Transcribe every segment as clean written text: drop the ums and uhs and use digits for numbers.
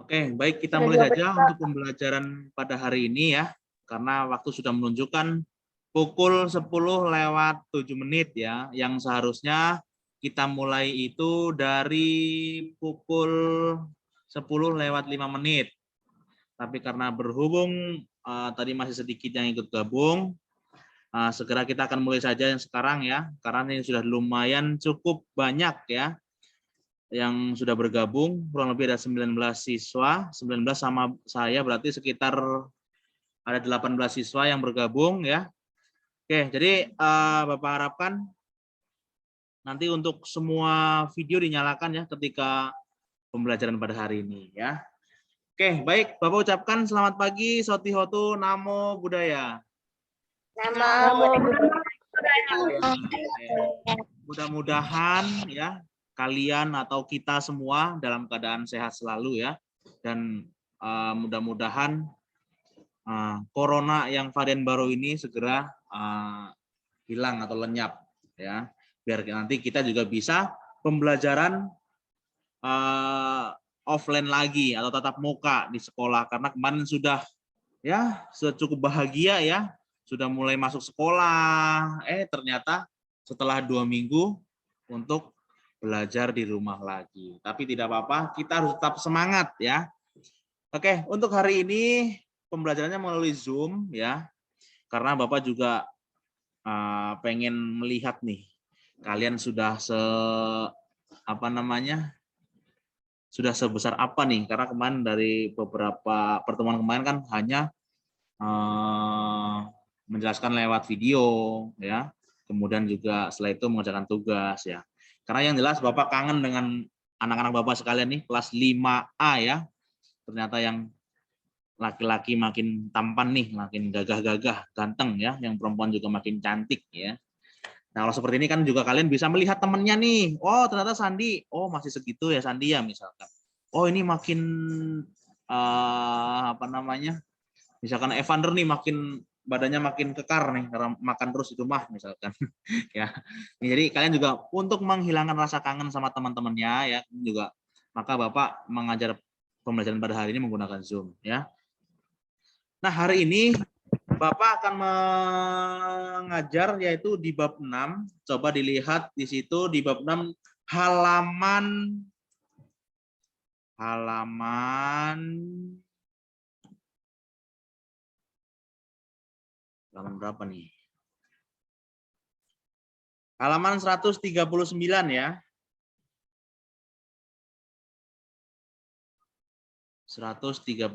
Oke, baik, kita mulai saja untuk pembelajaran pada hari ini ya. Karena waktu sudah menunjukkan pukul 10:07 ya. Yang seharusnya kita mulai itu dari pukul 10:05. Tapi karena berhubung tadi masih sedikit yang ikut gabung, segera kita akan mulai saja yang sekarang ya. Karena ini sudah lumayan cukup banyak ya yang sudah bergabung, kurang lebih ada 19 siswa, 19 sama saya berarti sekitar ada 18 siswa yang bergabung ya. Oke, jadi Bapak harapkan nanti untuk semua video dinyalakan ya ketika pembelajaran pada hari ini ya. Oke, baik, Bapak ucapkan selamat pagi, Soti Hotu, Namo Buddhaya. Namo Ya, mudah-mudahan ya kalian atau kita semua dalam keadaan sehat selalu ya, dan mudah-mudahan corona yang varian baru ini segera hilang atau lenyap ya, biar nanti kita juga bisa pembelajaran offline lagi atau tatap muka di sekolah, karena kemarin sudah cukup bahagia ya, sudah mulai masuk sekolah, ternyata setelah 2 minggu untuk belajar di rumah lagi. Tapi tidak apa-apa, kita harus tetap semangat ya. Oke, untuk hari ini pembelajarannya melalui Zoom ya. Karena Bapak juga pengen melihat nih, kalian sudah sudah sebesar apa nih? Karena kemarin dari beberapa pertemuan kemarin kan hanya menjelaskan lewat video ya. Kemudian juga setelah itu mengerjakan tugas ya. Karena yang jelas Bapak kangen dengan anak-anak Bapak sekalian nih, kelas 5A ya. Ternyata yang laki-laki makin tampan nih, makin gagah-gagah, ganteng ya. Yang perempuan juga makin cantik ya. Nah, kalau seperti ini kan juga kalian bisa melihat temennya nih. Oh, ternyata Sandi, oh masih segitu ya Sandi ya misalkan. Oh, ini makin misalkan Evander nih makin badannya makin kekar nih karena makan terus di rumah misalkan ya. Jadi kalian juga untuk menghilangkan rasa kangen sama teman-temannya ya juga, maka Bapak mengajar pembelajaran pada hari ini menggunakan Zoom ya. Nah, hari ini Bapak akan mengajar yaitu di bab 6. Coba dilihat di situ di bab 6 halaman berapa nih? Halaman 139 ya. 139.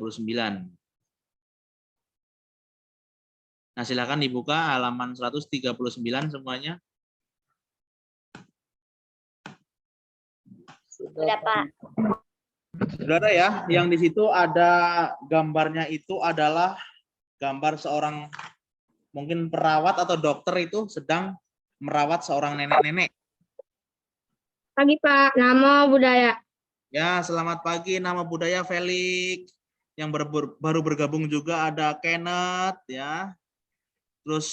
Nah, silakan dibuka halaman 139 semuanya. Sudah, Pak. Sudah ada ya, yang di situ ada gambarnya itu adalah gambar seorang mungkin perawat atau dokter itu sedang merawat seorang nenek-nenek. Pagi, Pak. Namo Buddhaya. Ya, selamat pagi, Namo Buddhaya Felix. Yang baru bergabung juga ada Kenneth ya. Terus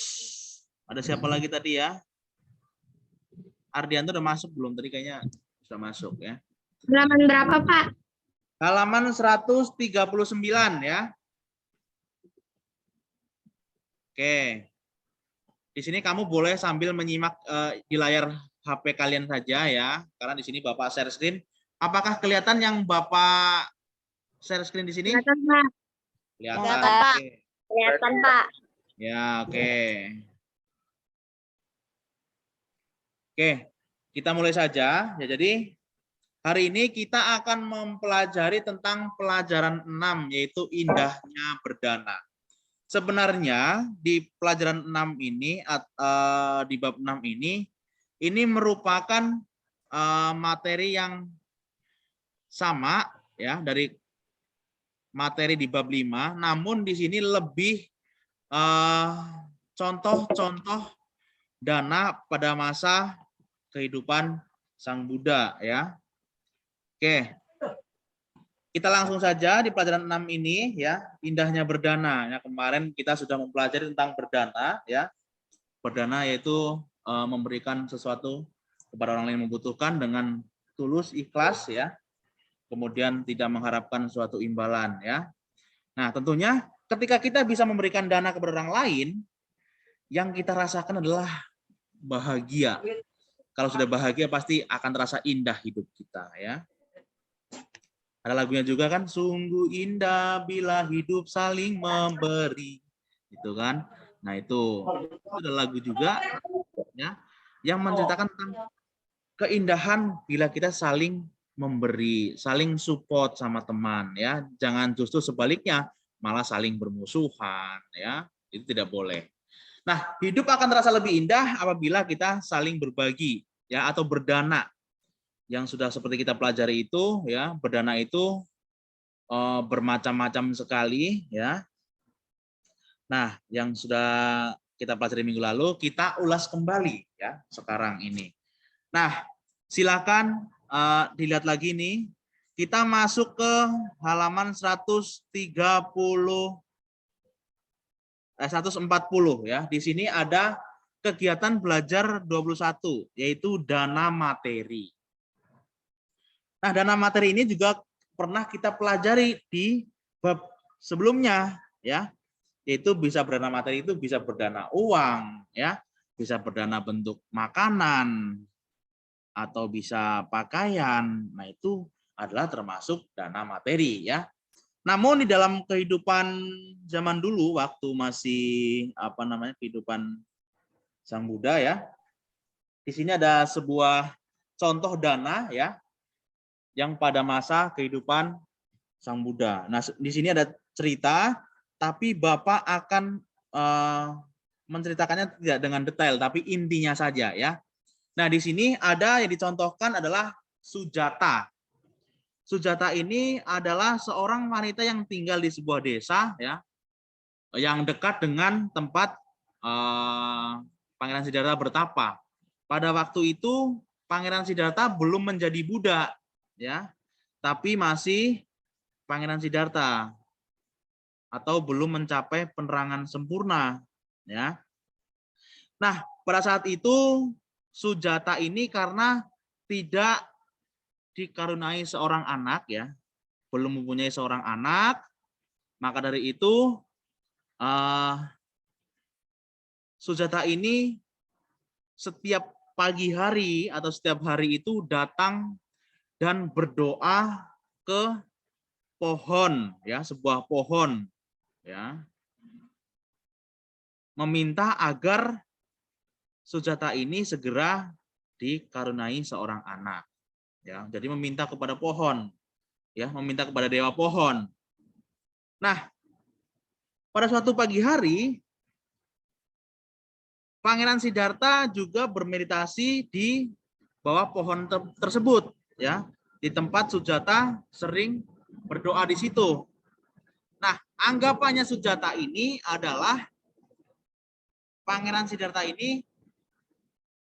ada siapa lagi tadi ya? Ardianto udah masuk belum? Tadi kayaknya sudah masuk ya. Halaman berapa, Pak? Halaman 139 ya. Oke. Di sini kamu boleh sambil menyimak di layar HP kalian saja ya. Karena di sini Bapak share screen. Apakah kelihatan yang Bapak share screen di sini? Kelihatan, Pak. Kelihatan, Pak. oke. Kelihatan, Pak. Ya, oke. Oke, kita mulai saja. Ya, jadi hari ini kita akan mempelajari tentang pelajaran 6, yaitu indahnya berdana. Sebenarnya di pelajaran 6 ini, di bab 6 ini merupakan materi yang sama ya dari materi di bab 5, namun di sini lebih contoh-contoh dana pada masa kehidupan Sang Buddha ya. Oke. Kita langsung saja di pelajaran 6 ini ya, indahnya berdana. Ya, kemarin kita sudah mempelajari tentang berdana ya. Berdana yaitu memberikan sesuatu kepada orang lain yang membutuhkan dengan tulus, ikhlas ya. kemudian tidak mengharapkan suatu imbalan ya. Nah, tentunya ketika kita bisa memberikan dana kepada orang lain, yang kita rasakan adalah bahagia. Kalau sudah bahagia pasti akan terasa indah hidup kita ya. Ada lagunya juga kan, sungguh indah bila hidup saling memberi. Gitu kan. Nah, itu ada lagu juga ya yang menceritakan tentang keindahan bila kita saling memberi, saling support sama teman ya. Jangan justru sebaliknya malah saling bermusuhan ya. Itu tidak boleh. Nah, hidup akan terasa lebih indah apabila kita saling berbagi ya atau berdana. Yang sudah seperti kita pelajari itu ya, berdana itu bermacam-macam sekali ya. Nah, yang sudah kita pelajari minggu lalu kita ulas kembali ya sekarang ini. Nah, silakan dilihat lagi nih. Kita masuk ke halaman 140 ya. Di sini ada kegiatan belajar 21 yaitu dana materi. Nah, dana materi ini juga pernah kita pelajari di bab sebelumnya ya. Yaitu bisa berdana materi itu bisa berdana uang ya, bisa berdana bentuk makanan atau bisa pakaian. Nah, itu adalah termasuk dana materi ya. Namun di dalam kehidupan zaman dulu waktu masih kehidupan Sang Buddha ya. Di sini ada sebuah contoh dana ya yang pada masa kehidupan Sang Buddha. Nah, di sini ada cerita tapi Bapak akan menceritakannya tidak dengan detail tapi intinya saja ya. Nah, di sini ada yang dicontohkan adalah Sujata. Sujata ini adalah seorang wanita yang tinggal di sebuah desa ya, yang dekat dengan tempat Pangeran Siddhartha bertapa. Pada waktu itu Pangeran Siddhartha belum menjadi Buddha ya, tapi masih Pangeran Siddhartha atau belum mencapai penerangan sempurna ya. Nah, pada saat itu Sujata ini karena tidak dikaruniai seorang anak ya, belum mempunyai seorang anak, maka dari itu Sujata ini setiap pagi hari atau setiap hari itu datang dan berdoa ke pohon ya, sebuah pohon ya, meminta agar Sujata ini segera dikaruniai seorang anak ya. Jadi meminta kepada pohon ya, meminta kepada dewa pohon. Nah, pada suatu pagi hari Pangeran Siddhartha juga bermeditasi di bawah pohon tersebut ya, di tempat Sujata sering berdoa di situ. Nah, anggapannya Sujata ini adalah Pangeran Siddhartha ini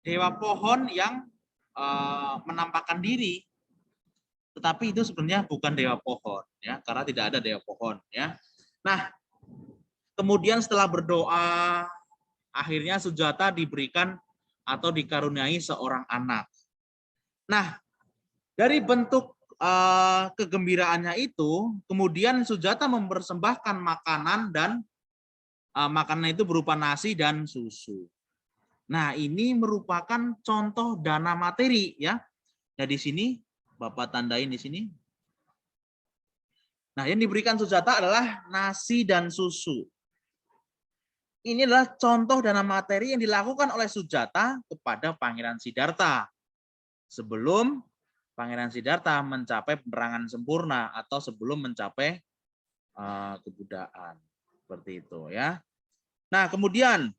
dewa pohon yang menampakkan diri, tetapi itu sebenarnya bukan dewa pohon ya, karena tidak ada dewa pohon ya. Nah, kemudian setelah berdoa akhirnya Sujata diberikan atau dikaruniai seorang anak. Nah, dari bentuk kegembiraannya itu, kemudian Sujata mempersembahkan makanan dan makanan itu berupa nasi dan susu. Nah, ini merupakan contoh dana materi ya. Nah, di sini Bapak tandain di sini. Nah, yang diberikan Sujata adalah nasi dan susu. Ini adalah contoh dana materi yang dilakukan oleh Sujata kepada Pangeran Siddhartha sebelum Pangeran Siddhartha mencapai penerangan sempurna atau sebelum mencapai kebuddhaan. Seperti itu ya. Nah, kemudian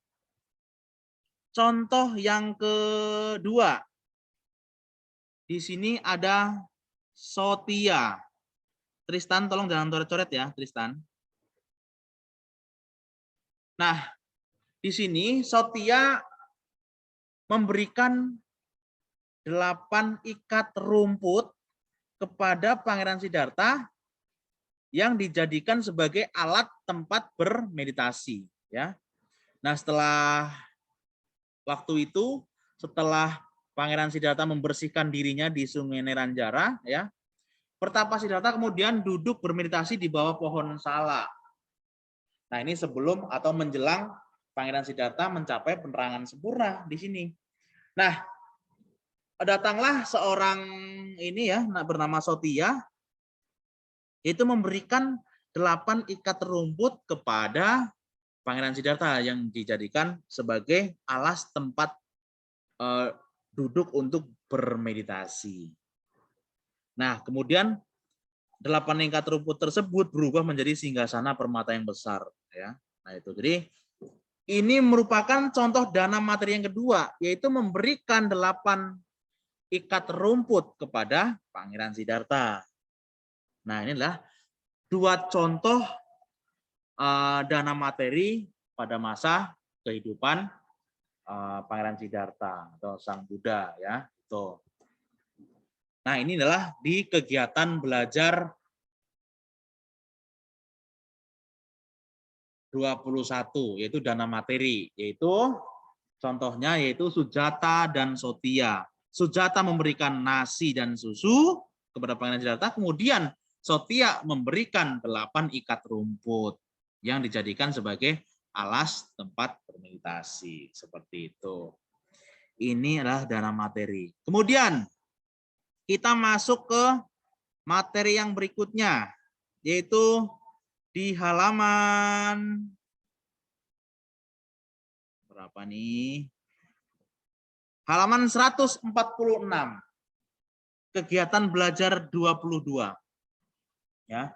contoh yang kedua. Di sini ada Sotia. Tristan tolong jangan coret-coret ya, Tristan. Nah, di sini Sotia memberikan 8 ikat rumput kepada Pangeran Siddhartha yang dijadikan sebagai alat tempat bermeditasi ya. Nah, setelah waktu itu, setelah Pangeran Siddhartha membersihkan dirinya di Sungai Neranjara ya, Pertapa Siddhartha kemudian duduk bermeditasi di bawah pohon salak. Nah, ini sebelum atau menjelang Pangeran Siddhartha mencapai penerangan sempurna di sini. Nah, datanglah seorang ini ya bernama Sotia, itu memberikan 8 ikat rumput kepada Pangeran Siddhartha yang dijadikan sebagai alas tempat duduk untuk bermeditasi. Nah, kemudian 8 ikat rumput tersebut berubah menjadi singgasana permata yang besar, ya. Nah, itu. Jadi ini merupakan contoh dana materi yang kedua, yaitu memberikan 8 ikat rumput kepada Pangeran Siddhartha. Nah, inilah 2 contoh dana materi pada masa kehidupan Pangeran Siddhartha atau Sang Buddha, ya. Itu. Nah, ini adalah di kegiatan belajar 21, yaitu dana materi, yaitu contohnya yaitu Sujata dan Sotia. Sujata memberikan nasi dan susu kepada Pangeran Siddhartha, kemudian Sotia memberikan 8 ikat rumput yang dijadikan sebagai alas tempat bermeditasi, seperti itu. Ini adalah dana materi. Kemudian kita masuk ke materi yang berikutnya, yaitu di halaman berapa nih? Halaman 146. Kegiatan belajar 22. Ya.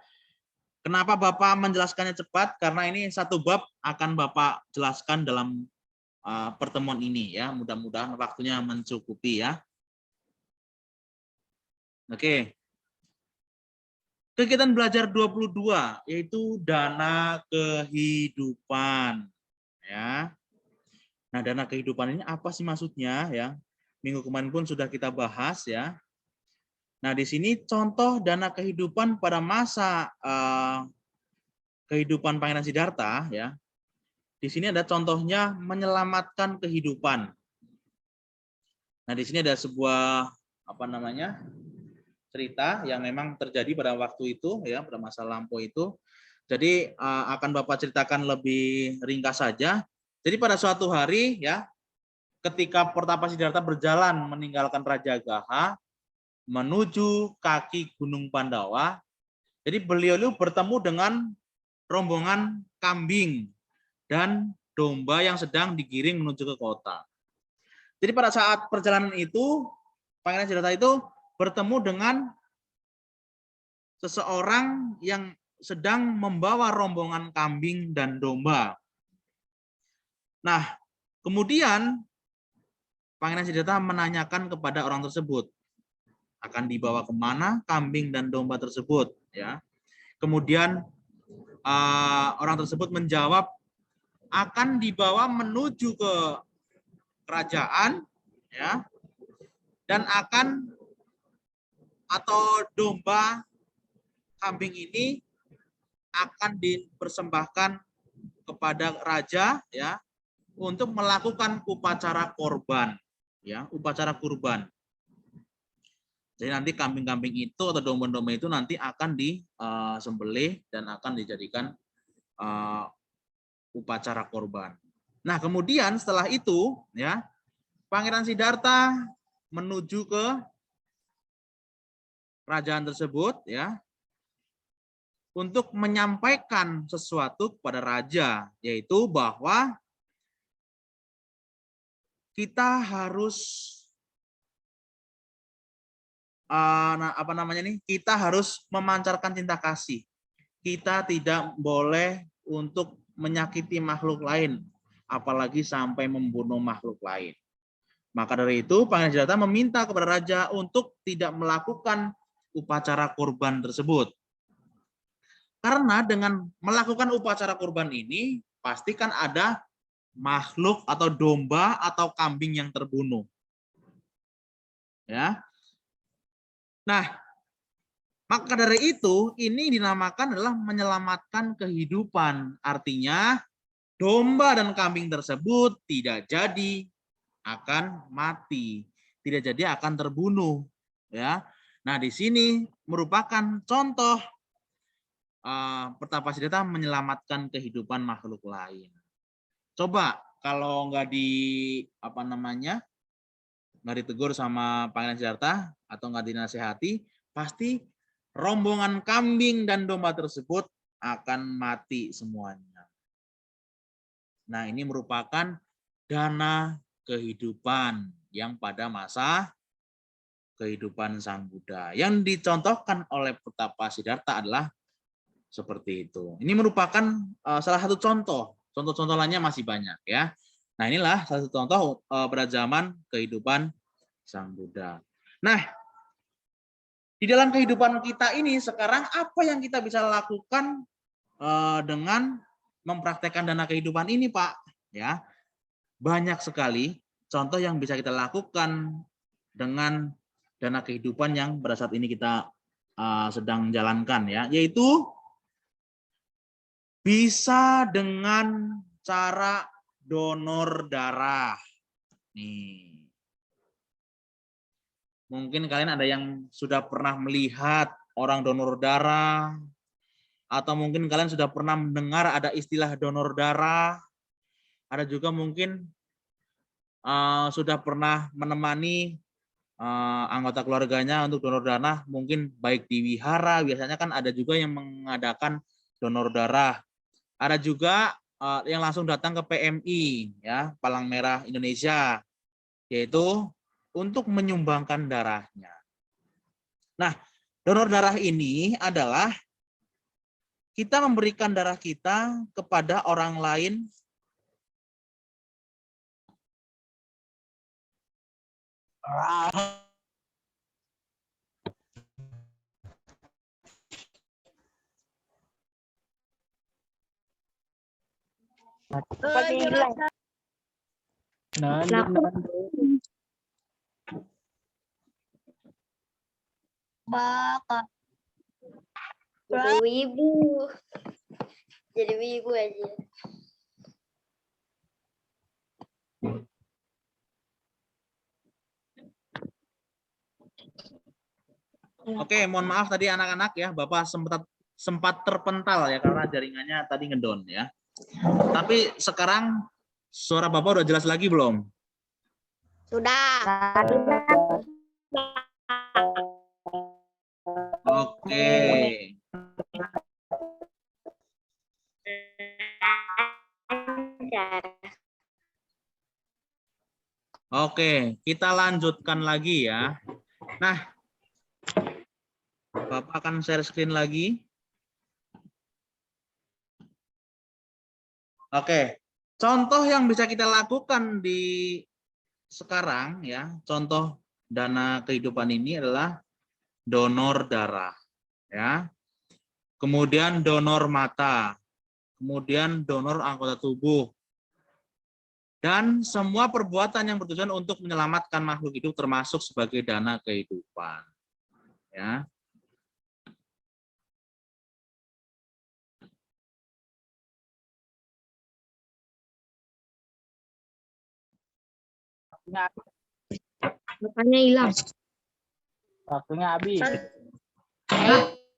Kenapa Bapak menjelaskannya cepat? Karena ini satu bab akan Bapak jelaskan dalam pertemuan ini, ya. Mudah-mudahan waktunya mencukupi, ya. Oke. Kegiatan belajar 22 yaitu dana kehidupan, ya. Nah, dana kehidupan ini apa sih maksudnya, ya? Minggu kemarin pun sudah kita bahas, ya. Nah, di sini contoh dana kehidupan pada masa kehidupan Pangeran Siddhartha, ya. Di sini ada contohnya menyelamatkan kehidupan. Nah, di sini ada sebuah cerita yang memang terjadi pada waktu itu, ya, pada masa lampau itu. Jadi akan Bapak ceritakan lebih ringkas saja. Jadi pada suatu hari, ya, ketika Pertapa Siddhartha berjalan meninggalkan Raja Gaha menuju kaki Gunung Pandawa, jadi beliau bertemu dengan rombongan kambing dan domba yang sedang digiring menuju ke kota. Jadi pada saat perjalanan itu, Pangeran Siddhartha itu bertemu dengan seseorang yang sedang membawa rombongan kambing dan domba. Nah, kemudian Pangeran Siddhartha menanyakan kepada orang tersebut, akan dibawa kemana kambing dan domba tersebut, ya. Kemudian orang tersebut menjawab akan dibawa menuju ke kerajaan, ya, dan domba kambing ini akan dipersembahkan kepada raja, ya, untuk melakukan upacara korban, ya, upacara kurban. Jadi nanti kambing-kambing itu atau domba-domba itu nanti akan disembelih dan akan dijadikan upacara korban. Nah, kemudian setelah itu, ya, Pangeran Siddhartha menuju ke kerajaan tersebut, ya, untuk menyampaikan sesuatu kepada raja, yaitu bahwa kita harus kita harus memancarkan cinta kasih. Kita tidak boleh untuk menyakiti makhluk lain, apalagi sampai membunuh makhluk lain. Maka dari itu, Pangeran Siddhartha meminta kepada raja untuk tidak melakukan upacara kurban tersebut. Karena dengan melakukan upacara kurban ini, pastikan ada makhluk atau domba atau kambing yang terbunuh. Ya. Nah, maka dari itu ini dinamakan adalah menyelamatkan kehidupan. Artinya domba dan kambing tersebut tidak jadi akan mati, tidak jadi akan terbunuh, ya. Nah, di sini merupakan contoh Pertapa Siddhartha menyelamatkan kehidupan makhluk lain. Coba kalau nggak nggak ditegur sama Pangeran Siddhartha atau nggak dinasehati, pasti rombongan kambing dan domba tersebut akan mati semuanya. Nah, ini merupakan dana kehidupan yang pada masa kehidupan Sang Buddha. Yang dicontohkan oleh Pertapa Siddhartha adalah seperti itu. Ini merupakan salah satu contoh. Contoh-contoh lainnya masih banyak ya. Nah, inilah salah satu contoh pada zaman kehidupan Sang Buddha. Nah, di dalam kehidupan kita ini sekarang apa yang kita bisa lakukan dengan mempraktekkan dana kehidupan ini, Pak? Ya, banyak sekali contoh yang bisa kita lakukan dengan dana kehidupan yang pada saat ini kita sedang jalankan, ya, yaitu bisa dengan cara donor darah. Nih, mungkin kalian ada yang sudah pernah melihat orang donor darah, atau mungkin kalian sudah pernah mendengar ada istilah donor darah. Ada juga mungkin sudah pernah menemani anggota keluarganya untuk donor darah, mungkin baik di wihara, biasanya kan ada juga yang mengadakan donor darah. Ada juga yang langsung datang ke PMI, ya, Palang Merah Indonesia, yaitu untuk menyumbangkan darahnya. Nah, donor darah ini adalah kita memberikan darah kita kepada orang lain Jadi wibu. Jadi wibu aja. Oke, mohon maaf tadi anak-anak ya, Bapak sempat terpental ya karena jaringannya tadi ngedon ya. Tapi sekarang suara Bapak udah jelas lagi belum? Sudah. Oke. Oke, kita lanjutkan lagi ya. Nah, Bapak akan share screen lagi. Oke, contoh yang bisa kita lakukan di sekarang ya, contoh dana kehidupan ini adalah donor darah, ya. Kemudian donor mata, kemudian donor anggota tubuh, dan semua perbuatan yang bertujuan untuk menyelamatkan makhluk hidup termasuk sebagai dana kehidupan. Ya. Bapaknya hilang. Waktunya habis.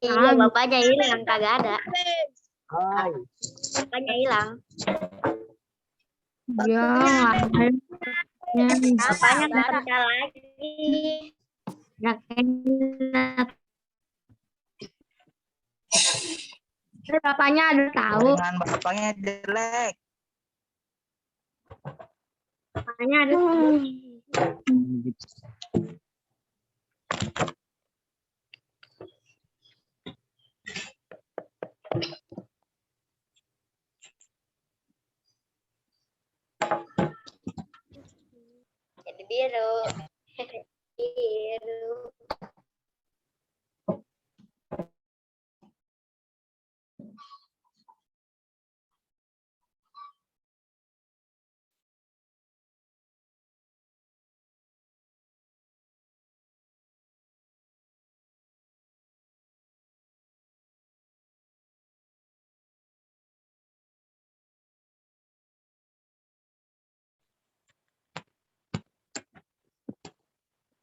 Iya, bapaknya hilang, kagak ada. Hai. Bapaknya hilang. Ya, bapaknya bentar lagi. Ya, bapaknya ada tahu. Dengan bapaknya jelek. Bapaknya ada tahu. Jadi biru. Biru.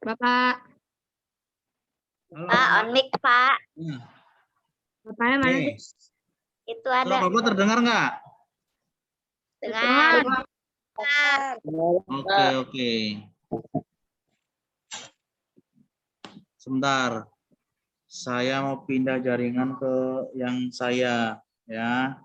Bapak. Halo, Pak, on mic, Pak. Nah, Bapaknya mana oke. sih? Itu Suara ada Bapak terdengar nggak? dengan Oke, oke. Sebentar. Saya mau pindah jaringan ke yang saya, ya.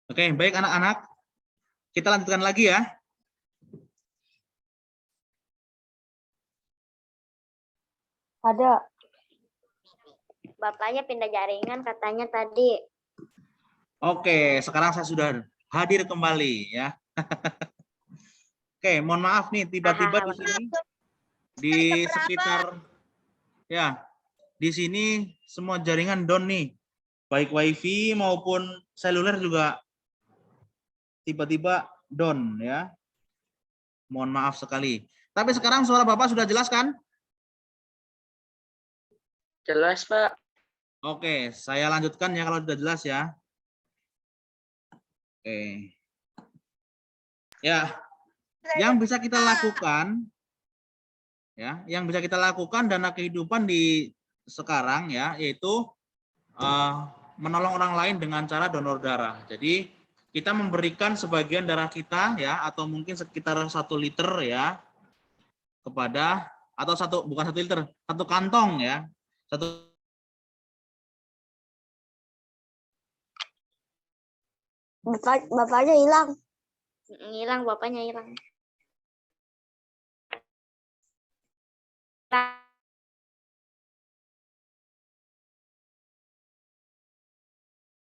Oke, baik anak-anak. Kita lanjutkan lagi ya. ada. Bapaknya pindah jaringan katanya tadi. Oke, sekarang saya sudah hadir kembali ya. Oke, mohon maaf nih tiba-tiba di sini di sekitar ya, di sini semua jaringan down nih. Baik WiFi maupun seluler juga tiba-tiba down ya. Mohon maaf sekali. Tapi sekarang suara Bapak sudah jelas kan? Jelas, Pak. Oke, saya lanjutkan ya kalau sudah jelas ya. Oke. Ya, yang bisa kita lakukan ya, yang bisa kita lakukan dana kehidupan di sekarang ya, yaitu menolong orang lain dengan cara donor darah. Jadi kita memberikan sebagian darah kita ya, atau mungkin sekitar 1 liter ya, kepada atau bukan 1 liter, 1 kantong ya, Bapaknya hilang. Hilang, bapaknya hilang.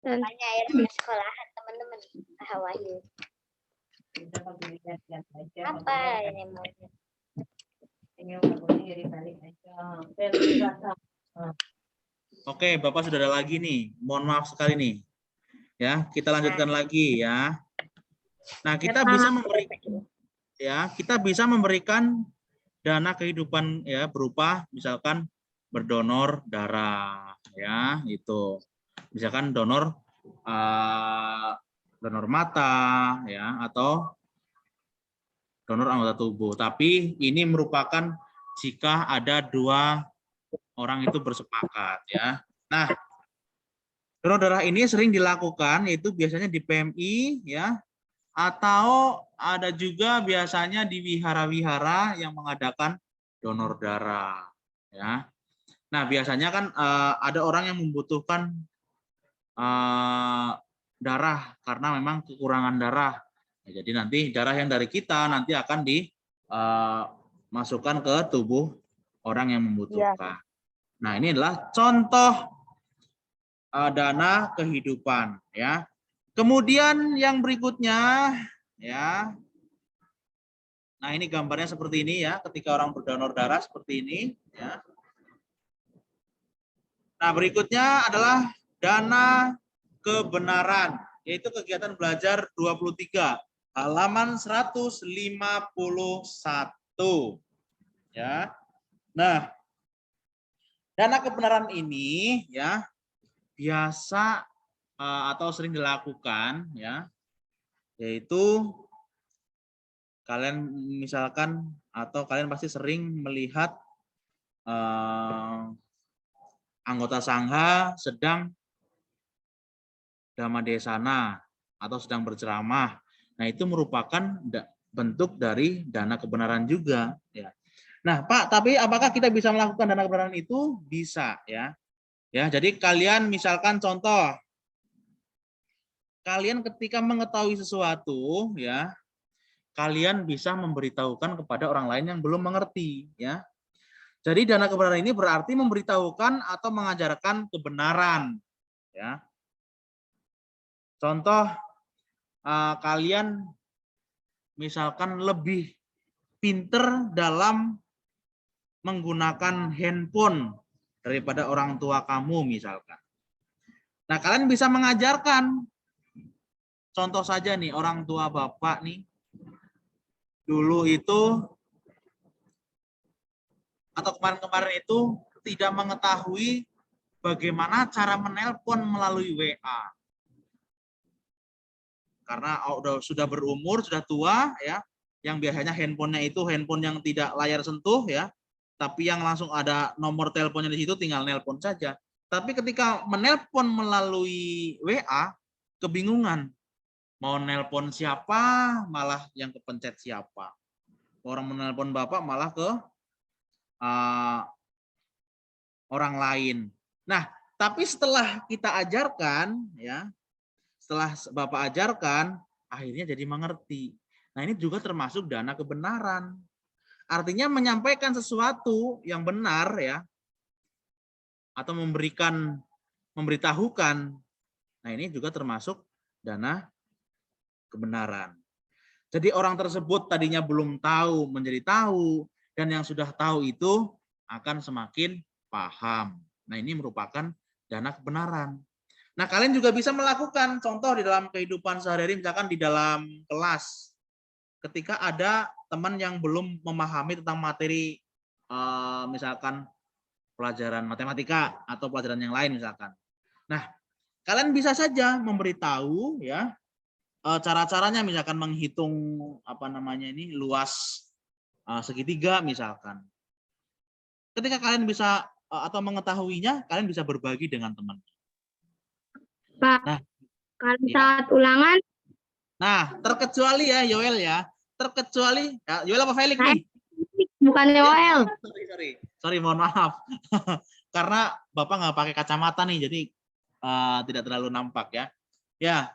Bapaknya akhirnya ke sekolahan teman-teman. Wahyu. Apa ini mau? Oke, Bapak sudah ada lagi nih. Mohon maaf sekali nih. Ya, kita lanjutkan lagi ya. Nah, kita bisa memberikan dana kehidupan ya berupa misalkan berdonor darah ya, itu. Misalkan donor mata ya, atau donor anggota tubuh. Tapi ini merupakan jika ada 2 orang itu bersepakat ya. Nah, donor darah ini sering dilakukan yaitu biasanya di PMI ya, atau ada juga biasanya di wihara-wihara yang mengadakan donor darah ya. Nah, biasanya kan ada orang yang membutuhkan darah karena memang kekurangan darah. Nah, jadi nanti darah yang dari kita nanti akan dimasukkan ke tubuh orang yang membutuhkan. Nah, ini adalah contoh dana kehidupan ya. Kemudian yang berikutnya ya. Nah, ini gambarnya seperti ini ya, ketika orang berdonor darah seperti ini ya. Nah, berikutnya adalah dana kebenaran, yaitu kegiatan belajar 23, halaman 151 ya. Nah, dana kebenaran ini ya biasa atau sering dilakukan ya, yaitu kalian misalkan atau kalian pasti sering melihat anggota sangha sedang dhamadesana atau sedang berceramah. Nah, itu merupakan bentuk dari dana kebenaran juga ya. Nah, Pak, tapi apakah kita bisa melakukan dana kebenaran itu? Bisa ya. Ya, jadi kalian misalkan contoh, kalian ketika mengetahui sesuatu ya, kalian bisa memberitahukan kepada orang lain yang belum mengerti ya. Jadi dana kebenaran ini berarti memberitahukan atau mengajarkan kebenaran ya. Contoh kalian misalkan lebih pinter dalam menggunakan handphone daripada orang tua kamu misalkan. Nah, kalian bisa mengajarkan. Contoh saja nih, orang tua Bapak nih, dulu itu, atau kemarin-kemarin itu, tidak mengetahui bagaimana cara menelpon melalui WA. Karena sudah berumur, sudah tua, ya, yang biasanya handphonenya itu handphone yang tidak layar sentuh, ya, tapi yang langsung ada nomor teleponnya di situ, tinggal nelpon saja. Tapi ketika menelpon melalui WA, kebingungan. Mau nelpon siapa, malah yang kepencet siapa. Orang menelpon Bapak malah ke orang lain. Nah, tapi setelah kita ajarkan, ya, setelah Bapak ajarkan, akhirnya jadi mengerti. Nah, ini juga termasuk dana kebenaran. Artinya menyampaikan sesuatu yang benar, ya, atau memberitahukan. Nah, ini juga termasuk dana kebenaran. Jadi orang tersebut tadinya belum tahu menjadi tahu, dan yang sudah tahu itu akan semakin paham. Nah, ini merupakan dana kebenaran. Nah, kalian juga bisa melakukan contoh di dalam kehidupan sehari-hari, misalkan di dalam kelas. Ketika ada teman yang belum memahami tentang materi, misalkan pelajaran matematika atau pelajaran yang lain misalkan. Nah, kalian bisa saja memberitahu, ya, cara-caranya, misalkan menghitung luas segitiga misalkan. Ketika kalian bisa atau mengetahuinya, kalian bisa berbagi dengan teman. Pak, Nah, kalau ya. saat ulangan, Nah, terkecuali ya Yoel, ya, terkecuali ya, Yoel apa Felix saya nih? bukan Yoel. Sorry, mohon maaf. Karena Bapak nggak pakai kacamata nih, jadi tidak terlalu nampak, ya. Ya,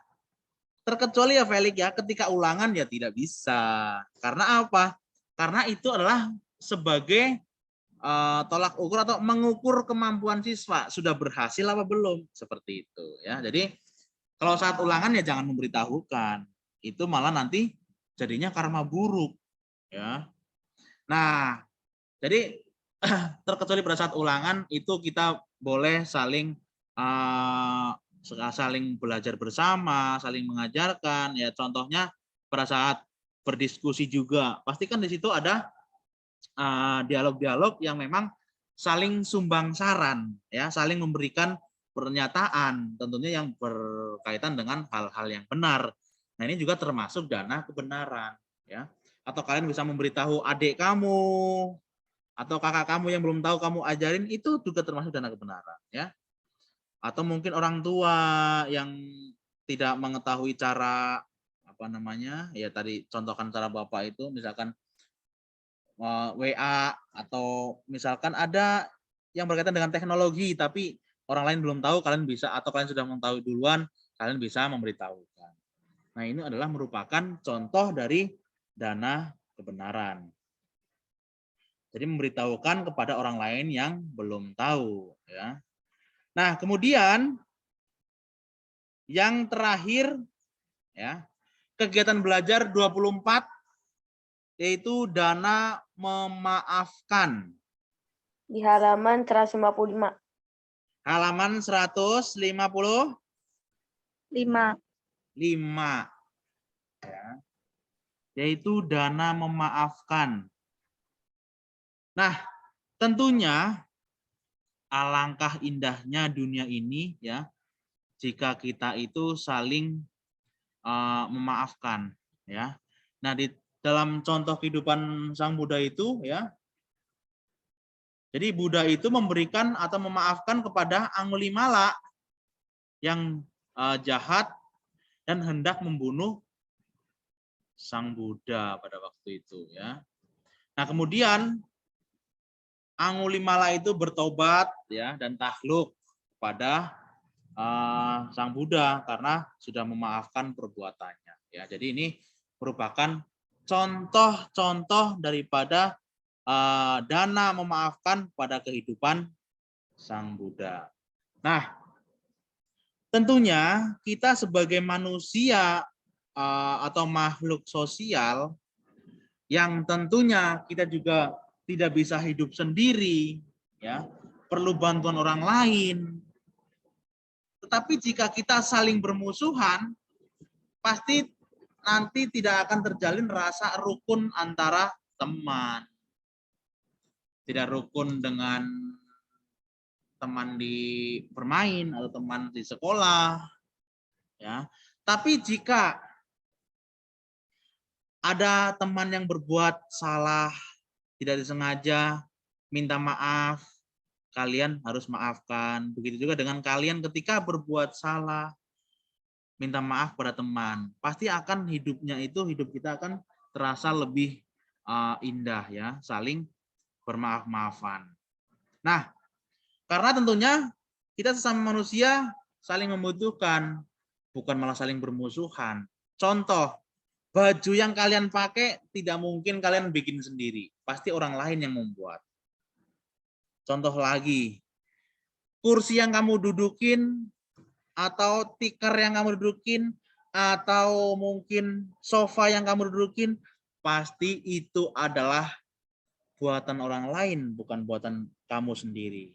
terkecuali ya Felix, ya, ketika ulangan ya tidak bisa. Karena apa? Karena itu adalah sebagai tolak ukur atau mengukur kemampuan siswa, sudah berhasil apa belum, seperti itu, ya. Jadi kalau saat ulangan ya jangan memberitahukan, itu malah nanti jadinya karma buruk, ya. Nah, jadi terkecuali pada saat ulangan itu kita boleh saling belajar bersama, saling mengajarkan, ya. Contohnya pada saat berdiskusi juga, pastikan di situ ada dialog-dialog yang memang saling sumbang saran, ya, saling memberikan pernyataan, tentunya yang berkaitan dengan hal-hal yang benar. Nah, ini juga termasuk dana kebenaran, ya. Atau kalian bisa memberitahu adik kamu atau kakak kamu yang belum tahu, kamu ajarin, itu juga termasuk dana kebenaran, ya. Atau mungkin orang tua yang tidak mengetahui cara ya tadi contohkan cara Bapak itu, misalkan WA, atau misalkan ada yang berkaitan dengan teknologi tapi orang lain belum tahu, kalian bisa, atau kalian sudah mengetahui duluan, kalian bisa memberitahukan. Nah, ini adalah merupakan contoh dari dana kebenaran. Jadi memberitahukan kepada orang lain yang belum tahu, ya. Nah, kemudian yang terakhir, ya, kegiatan belajar 24, yaitu dana memaafkan. Di halaman 155. Halaman 155. 5. Ya. Yaitu dana memaafkan. Nah, tentunya alangkah indahnya dunia ini, ya, jika kita itu saling memaafkan, ya. Nah, di dalam contoh kehidupan Sang Buddha itu, ya, jadi Buddha itu memberikan atau memaafkan kepada Angulimala yang jahat dan hendak membunuh Sang Buddha pada waktu itu, ya. Nah, kemudian Angulimala itu bertobat, ya, dan takluk kepada Sang Buddha karena sudah memaafkan perbuatannya, ya. Jadi ini merupakan contoh-contoh daripada dana memaafkan pada kehidupan Sang Buddha. Nah, tentunya kita sebagai manusia atau makhluk sosial yang tentunya kita juga tidak bisa hidup sendiri, ya, perlu bantuan orang lain. Tetapi jika kita saling bermusuhan, pasti nanti tidak akan terjalin rasa rukun antara teman. Tidak rukun dengan teman di bermain atau teman di sekolah. Ya. Tapi jika ada teman yang berbuat salah, tidak disengaja, minta maaf, kalian harus maafkan. Begitu juga dengan kalian ketika berbuat salah, minta maaf pada teman. Pasti akan hidup kita akan terasa lebih indah ya, saling bermaaf-maafan. Nah, karena tentunya kita sesama manusia saling membutuhkan, bukan malah saling bermusuhan. Contoh, baju yang kalian pakai tidak mungkin kalian bikin sendiri. Pasti orang lain yang membuat. Contoh lagi, kursi yang kamu dudukin, atau tikar yang kamu dudukin, atau mungkin sofa yang kamu dudukin, pasti itu adalah buatan orang lain, bukan buatan kamu sendiri.